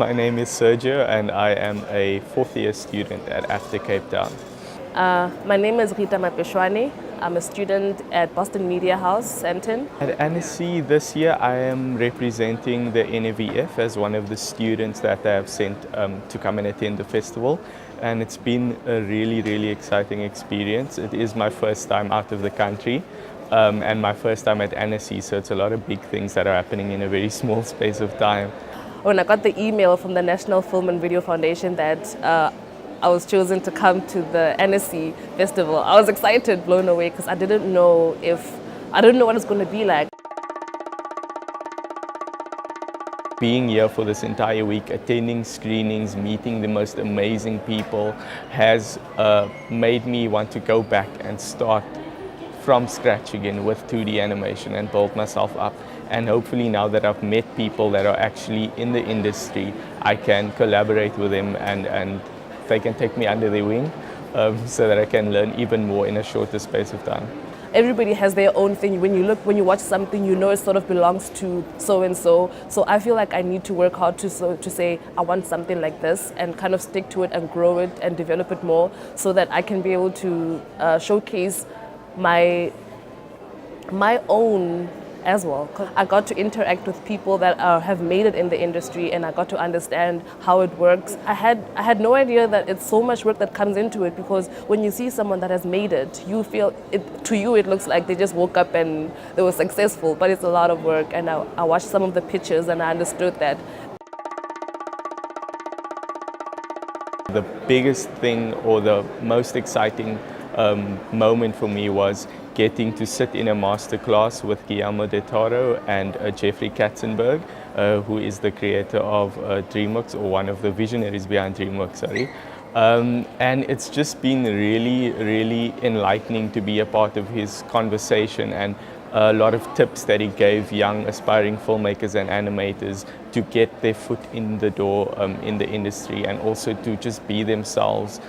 My name is Sergio and I am a fourth year student at AFDA Cape Town. My name is Rita Mapeshwane. I'm a student at Boston Media House, Sandton. At NSC this year I am representing the NAVF as one of the students that they have sent to come and attend the festival, and it's been a really exciting experience. It is my first time out of the country and my first time at NSC, so it's a lot of big things that are happening in a very small space of time. When I got the email from the National Film and Video Foundation that I was chosen to come to the NSC festival, I was excited, blown away, because I didn't know what it's going to be like. Being here for this entire week, attending screenings, meeting the most amazing people has made me want to go back and start from scratch again with 2D animation and build myself up. And hopefully now that I've met people that are actually in the industry, I can collaborate with them and they can take me under their wing so that I can learn even more in a shorter space of time. Everybody has their own thing. When you watch something, you know it sort of belongs to so and so. So I feel like I need to work hard to say I want something like this and kind of stick to it and grow it and develop it more so that I can be able to showcase my own as well. 'Cause I got to interact with people that have made it in the industry, and I got to understand how it works. I had no idea that it's so much work that comes into it, because when you see someone that has made it, you feel it, to you it looks like they just woke up and they were successful, but it's a lot of work. And I watched some of the pictures and I understood that. The biggest thing, or the most exciting moment for me, was getting to sit in a masterclass with Guillermo del Toro and Jeffrey Katzenberg, who is the creator of DreamWorks, or one of the visionaries behind DreamWorks, sorry. And it's just been really enlightening to be a part of his conversation, and a lot of tips that he gave young aspiring filmmakers and animators to get their foot in the door in the industry, and also to just be themselves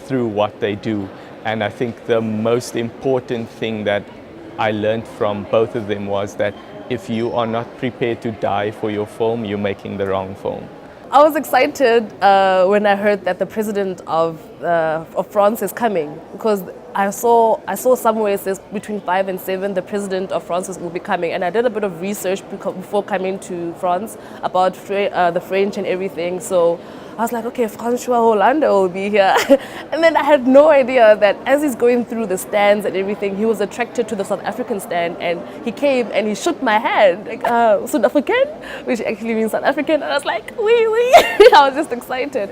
through what they do. And I think the most important thing that I learned from both of them was that if you are not prepared to die for your film, you're making the wrong film. I was excited when I heard that the president of France is coming, because I saw somewhere it says between 5 and 7 the president of France will be coming, and I did a bit of research before coming to France about the French and everything. So I was like, okay, François Hollande will be here. And then I had no idea that as he's going through the stands and everything, he was attracted to the South African stand, and he came and he shook my hand, like, South African, which actually means South African. And I was like, oui. I was just excited.